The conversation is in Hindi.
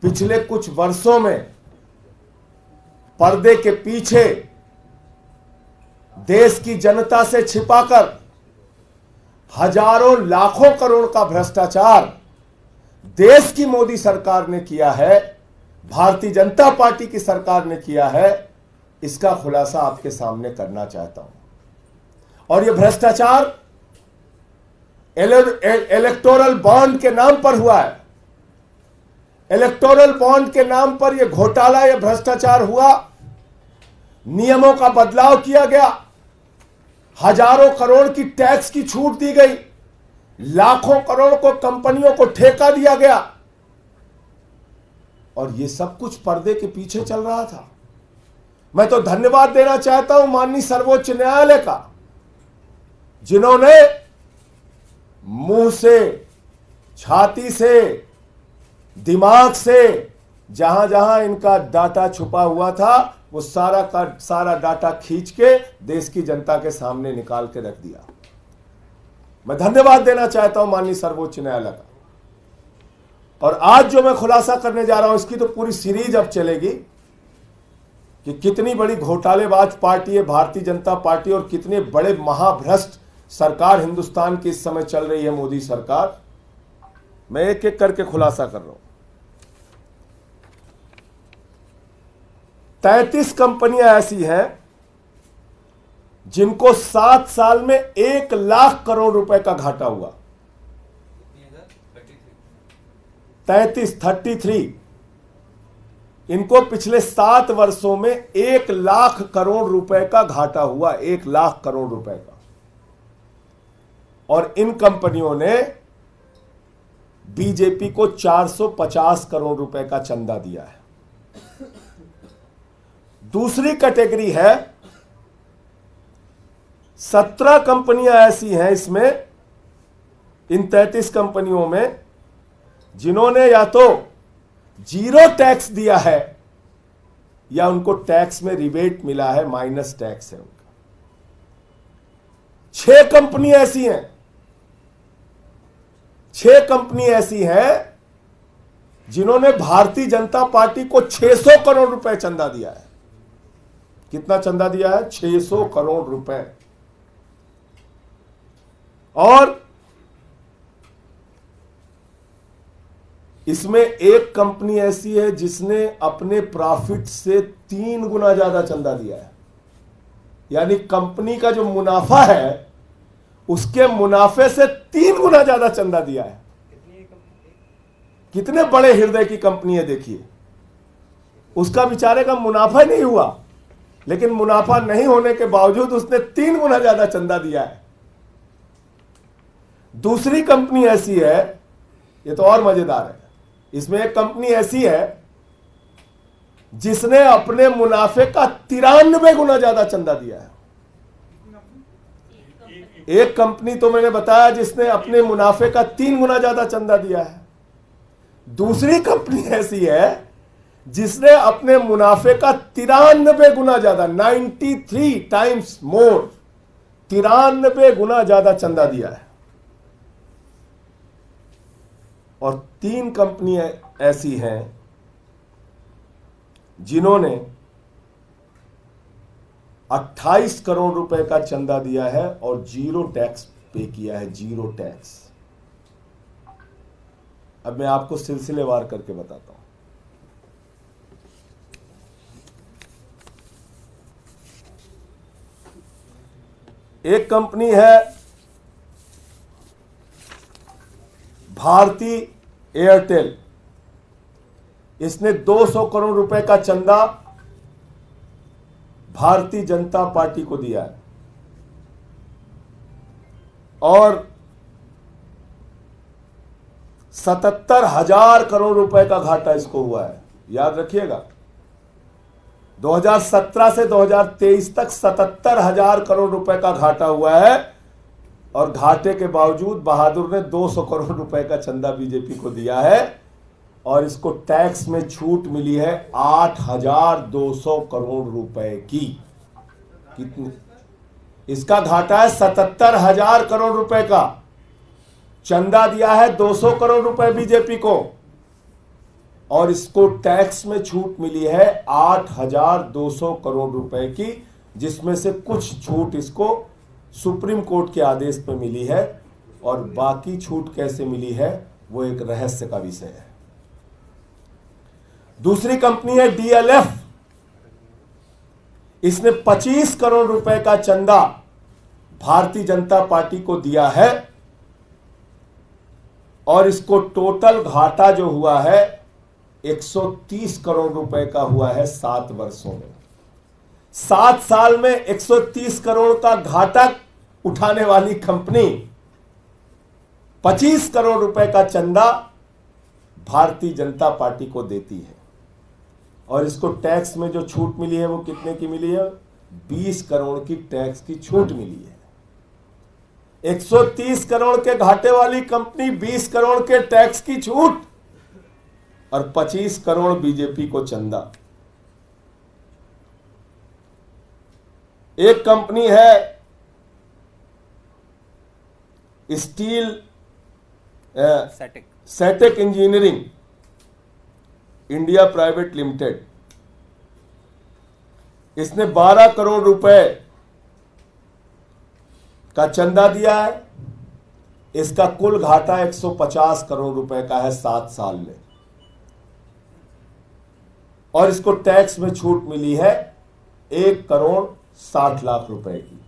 पिछले कुछ वर्षों में पर्दे के पीछे देश की जनता से छिपाकर हजारों लाखों करोड़ का भ्रष्टाचार देश की मोदी सरकार ने किया है, भारतीय जनता पार्टी की सरकार ने किया है, इसका खुलासा आपके सामने करना चाहता हूं। और यह भ्रष्टाचार इलेक्टोरल बॉन्ड के नाम पर हुआ है। इलेक्टोरल बॉन्ड के नाम पर यह घोटाला, यह भ्रष्टाचार हुआ। नियमों का बदलाव किया गया, हजारों करोड़ की टैक्स की छूट दी गई, लाखों करोड़ को कंपनियों को ठेका दिया गया, और यह सब कुछ पर्दे के पीछे चल रहा था। मैं तो धन्यवाद देना चाहता हूं माननीय सर्वोच्च न्यायालय का, जिन्होंने मुंह से, छाती से, दिमाग से जहां जहां इनका डाटा छुपा हुआ था वो सारा का सारा डाटा खींच के देश की जनता के सामने निकाल के रख दिया। मैं धन्यवाद देना चाहता हूं माननीय सर्वोच्च न्यायालय का। और आज जो मैं खुलासा करने जा रहा हूं, इसकी तो पूरी सीरीज अब चलेगी कि कितनी बड़ी घोटालेबाज पार्टी है भारतीय जनता पार्टी और कितने बड़े महाभ्रष्ट सरकार हिंदुस्तान की इस समय चल रही है मोदी सरकार। मैं एक एक करके खुलासा कर रहा हूं। 33 कंपनियां ऐसी हैं जिनको 7 साल में 1 लाख करोड़ रुपए का घाटा हुआ। 33 इनको पिछले 7 वर्षों में 1 लाख करोड़ रुपए का घाटा हुआ, 1 लाख करोड़ रुपए का। और इन कंपनियों ने बीजेपी को 450 करोड़ रुपए का चंदा दिया है। दूसरी कैटेगरी है, 17 कंपनियां ऐसी हैं इसमें, इन 33 कंपनियों में, जिन्होंने या तो जीरो टैक्स दिया है या उनको टैक्स में रिबेट मिला है, माइनस टैक्स है उनका। 6 कंपनी ऐसी हैं, 6 कंपनी ऐसी हैं जिन्होंने भारतीय जनता पार्टी को 600 करोड़ रुपए चंदा दिया है। कितना चंदा दिया है? 600 करोड़ रुपए। और इसमें एक कंपनी ऐसी है जिसने अपने प्रॉफिट से 3 गुना ज्यादा चंदा दिया है। यानी कंपनी का जो मुनाफा है उसके मुनाफे से 3 गुना ज्यादा चंदा दिया है। कितने बड़े हृदय की कंपनी है देखिए। उसका बेचारे का मुनाफा नहीं हुआ, लेकिन मुनाफा नहीं होने के बावजूद उसने 3 गुना ज्यादा चंदा दिया है। दूसरी कंपनी ऐसी है, ये तो और मजेदार है, इसमें एक कंपनी ऐसी है जिसने अपने मुनाफे का 93 गुना ज्यादा चंदा दिया है। एक कंपनी तो मैंने बताया जिसने अपने मुनाफे का 3 गुना ज्यादा चंदा दिया है। दूसरी कंपनी ऐसी है जिसने अपने मुनाफे का 93 गुना ज्यादा, 93 टाइम्स मोर, 93 गुना ज्यादा चंदा दिया है। और 3 कंपनियां ऐसी हैं जिन्होंने 28 करोड़ रुपए का चंदा दिया है और जीरो टैक्स पे किया है, जीरो टैक्स। अब मैं आपको सिलसिलेवार करके बताता हूं। एक कंपनी है भारती एयरटेल, इसने 200 करोड़ रुपए का चंदा भारतीय जनता पार्टी को दिया है और 77,000 करोड़ रुपए का घाटा इसको हुआ है। याद रखिएगा, 2017 से 2023 तक 77,000 करोड़ रुपए का घाटा हुआ है और घाटे के बावजूद बहादुर ने 200 करोड़ रुपए का चंदा बीजेपी को दिया है और इसको टैक्स में छूट मिली है 8,200 करोड़ रुपए की। कितनी? इसका घाटा है 77,000 करोड़ रुपए का, चंदा दिया है 200 करोड़ रुपए बीजेपी को। और इसको टैक्स में छूट मिली है 8,200 करोड़ रुपए की, जिसमें से कुछ छूट इसको सुप्रीम कोर्ट के आदेश पे मिली है और बाकी छूट कैसे मिली है वो एक रहस्य का विषय है। दूसरी कंपनी है DLF। इसने 25 करोड़ रुपए का चंदा भारतीय जनता पार्टी को दिया है और इसको टोटल घाटा जो हुआ है 130 करोड़ रुपए का हुआ है 7 वर्षों में। 7 साल में 130 करोड़ का घाटा उठाने वाली कंपनी 25 करोड़ रुपए का चंदा भारतीय जनता पार्टी को देती है और इसको टैक्स में जो छूट मिली है वो कितने की मिली है? 20 करोड़ की टैक्स की छूट मिली है। 130 करोड़ के घाटे वाली कंपनी 20 करोड़ के टैक्स की छूट और 25 करोड़ बीजेपी को चंदा। एक कंपनी है steel setek engineering India private limited. इसने 12 करोड़ रुपए का चंदा दिया है। इसका कुल घाटा 150 करोड़ रुपए का है 7 साल में और इसको टैक्स में छूट मिली है 1 करोड़ 60 लाख रुपए की।